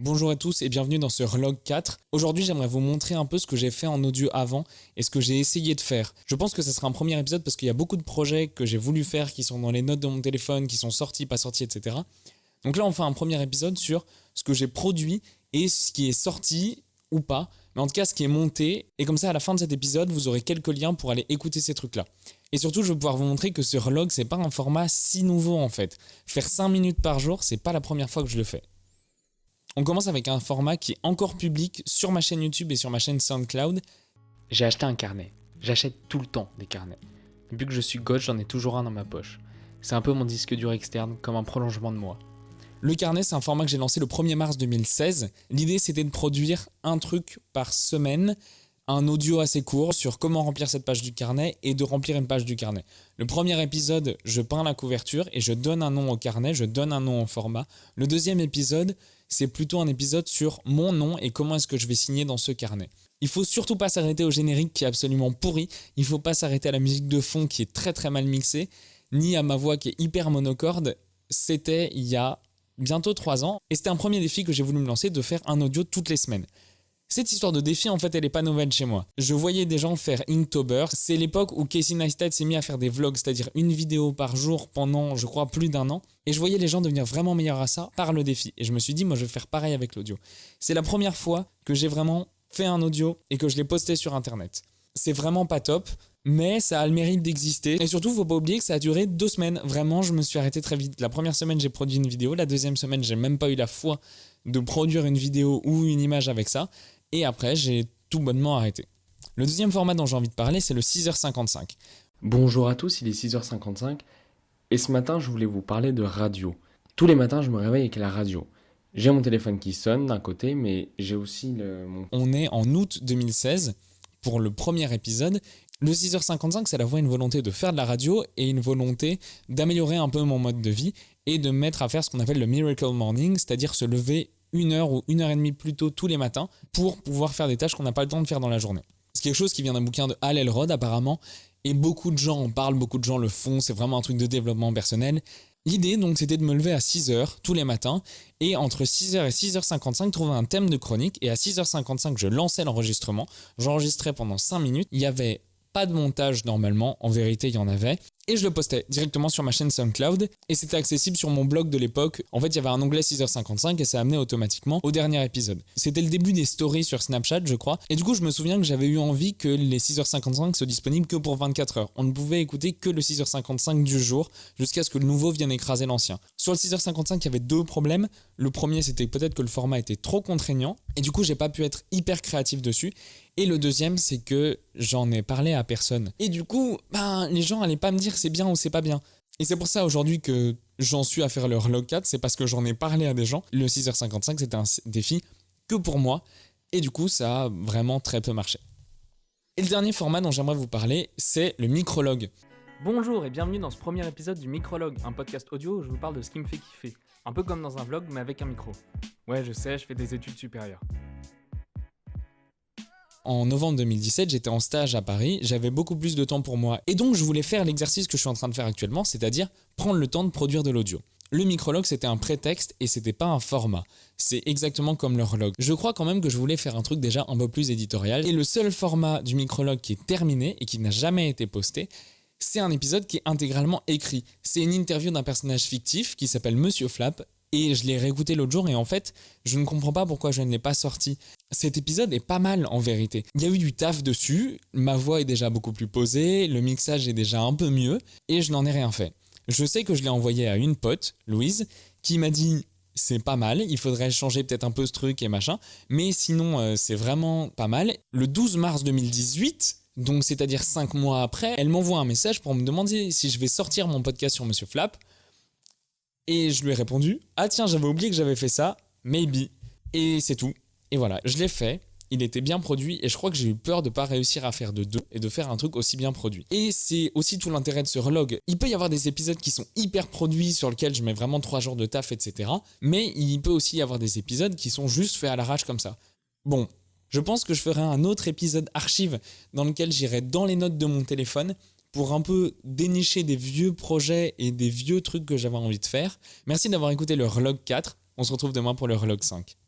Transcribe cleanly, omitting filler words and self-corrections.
Bonjour à tous et bienvenue dans ce Vlog 4. Aujourd'hui, j'aimerais vous montrer un peu ce que j'ai fait en audio avant et ce que j'ai essayé de faire. Je pense que ce sera un premier épisode parce qu'il y a beaucoup de projets que j'ai voulu faire qui sont dans les notes de mon téléphone, qui sont sortis, pas sortis, etc. Donc là, on fait un premier épisode sur ce que j'ai produit et ce qui est sorti ou pas, mais en tout cas ce qui est monté. Et comme ça, à la fin de cet épisode, vous aurez quelques liens pour aller écouter ces trucs-là. Et surtout, je vais pouvoir vous montrer que ce vlog, c'est pas un format si nouveau en fait. Faire 5 minutes par jour, c'est pas la première fois que je le fais. On commence avec un format qui est encore public sur ma chaîne YouTube et sur ma chaîne SoundCloud. J'ai acheté un carnet. J'achète tout le temps des carnets. Depuis que je suis gauche, j'en ai toujours un dans ma poche. C'est un peu mon disque dur externe, comme un prolongement de moi. Le carnet, c'est un format que j'ai lancé le 1er mars 2016. L'idée, c'était de produire un truc par semaine, un audio assez court sur comment remplir cette page du carnet et de remplir une page du carnet. Le premier épisode, je peins la couverture et je donne un nom au carnet, je donne un nom au format. Le deuxième épisode, c'est plutôt un épisode sur mon nom et comment est-ce que je vais signer dans ce carnet. Il faut surtout pas s'arrêter au générique qui est absolument pourri, il faut pas s'arrêter à la musique de fond qui est très très mal mixée, ni à ma voix qui est hyper monocorde. C'était il y a bientôt 3 ans et c'était un premier défi que j'ai voulu me lancer, de faire un audio toutes les semaines. Cette histoire de défi, en fait, elle n'est pas nouvelle chez moi. Je voyais des gens faire Inktober. C'est l'époque où Casey Neistat s'est mis à faire des vlogs, c'est-à-dire une vidéo par jour pendant, je crois, plus d'1 an. Et je voyais les gens devenir vraiment meilleurs à ça par le défi. Et je me suis dit, moi, je vais faire pareil avec l'audio. C'est la première fois que j'ai vraiment fait un audio et que je l'ai posté sur Internet. C'est vraiment pas top, mais ça a le mérite d'exister. Et surtout, faut pas oublier que ça a duré 2 semaines. Vraiment, je me suis arrêté très vite. La première semaine, j'ai produit une vidéo. La deuxième semaine, j'ai même pas eu la foi de produire une vidéo ou une image avec ça. Et après, j'ai tout bonnement arrêté. Le deuxième format dont j'ai envie de parler, c'est le 6h55. Bonjour à tous, il est 6h55 et ce matin, je voulais vous parler de radio. Tous les matins, je me réveille avec la radio. J'ai mon téléphone qui sonne d'un côté, mais j'ai aussi On est en août 2016 pour le premier épisode. Le 6h55, ça a une volonté de faire de la radio et une volonté d'améliorer un peu mon mode de vie et de me mettre à faire ce qu'on appelle le Miracle Morning, c'est-à-dire se lever 1 heure ou 1 heure et demie plus tôt tous les matins pour pouvoir faire des tâches qu'on n'a pas le temps de faire dans la journée. C'est quelque chose qui vient d'un bouquin de Hal Elrod apparemment, et beaucoup de gens en parlent, beaucoup de gens le font, c'est vraiment un truc de développement personnel. L'idée donc c'était de me lever à 6h tous les matins et entre 6h et 6h55 trouver un thème de chronique, et à 6h55 je lançais l'enregistrement, j'enregistrais pendant 5 minutes, il y avait pas de montage normalement, en vérité il y en avait, et je le postais directement sur ma chaîne SoundCloud et c'était accessible sur mon blog de l'époque. En fait, il y avait un onglet 6h55 et ça amenait automatiquement au dernier épisode. C'était le début des stories sur Snapchat, je crois, et du coup, je me souviens que j'avais eu envie que les 6h55 soient disponibles que pour 24 heures. On ne pouvait écouter que le 6h55 du jour jusqu'à ce que le nouveau vienne écraser l'ancien. Sur le 6h55, il y avait 2 problèmes. Le premier, c'était peut-être que le format était trop contraignant et du coup, j'ai pas pu être hyper créatif dessus. Et le deuxième, c'est que j'en ai parlé à personne. Et du coup, les gens allaient pas me dire c'est bien ou c'est pas bien. Et c'est pour ça aujourd'hui que j'en suis à faire le Vlog 4, c'est parce que j'en ai parlé à des gens. Le 6h55, c'était un défi que pour moi. Et du coup, ça a vraiment très peu marché. Et le dernier format dont j'aimerais vous parler, c'est le micrologue. Bonjour et bienvenue dans ce premier épisode du Micrologue, un podcast audio où je vous parle de ce qui me fait kiffer. Un peu comme dans un vlog mais avec un micro. Ouais, je sais, je fais des études supérieures. En novembre 2017, j'étais en stage à Paris, j'avais beaucoup plus de temps pour moi. Et donc, je voulais faire l'exercice que je suis en train de faire actuellement, c'est-à-dire prendre le temps de produire de l'audio. Le micrologue, c'était un prétexte et c'était pas un format. C'est exactement comme le vlog. Je crois quand même que je voulais faire un truc déjà un peu plus éditorial. Et le seul format du micrologue qui est terminé et qui n'a jamais été posté, c'est un épisode qui est intégralement écrit. C'est une interview d'un personnage fictif qui s'appelle Monsieur Flap. Et je l'ai réécouté l'autre jour et en fait, je ne comprends pas pourquoi je ne l'ai pas sorti. Cet épisode est pas mal en vérité. Il y a eu du taf dessus, ma voix est déjà beaucoup plus posée, le mixage est déjà un peu mieux et je n'en ai rien fait. Je sais que je l'ai envoyé à une pote, Louise, qui m'a dit « c'est pas mal, il faudrait changer peut-être un peu ce truc et machin, mais sinon c'est vraiment pas mal ». Le 12 mars 2018, donc c'est-à-dire 5 mois après, elle m'envoie un message pour me demander si je vais sortir mon podcast sur Monsieur Flap. Et je lui ai répondu « Ah tiens, j'avais oublié que j'avais fait ça, maybe ». Et c'est tout. Et voilà, je l'ai fait, il était bien produit et je crois que j'ai eu peur de ne pas réussir à faire de 2 et de faire un truc aussi bien produit. Et c'est aussi tout l'intérêt de ce vlog. Il peut y avoir des épisodes qui sont hyper produits sur lesquels je mets vraiment 3 jours de taf, etc. Mais il peut aussi y avoir des épisodes qui sont juste faits à l'arrache comme ça. Bon, je pense que je ferai un autre épisode archive dans lequel j'irai dans les notes de mon téléphone pour un peu dénicher des vieux projets et des vieux trucs que j'avais envie de faire. Merci d'avoir écouté le Vlog 4. On se retrouve demain pour le Vlog 5.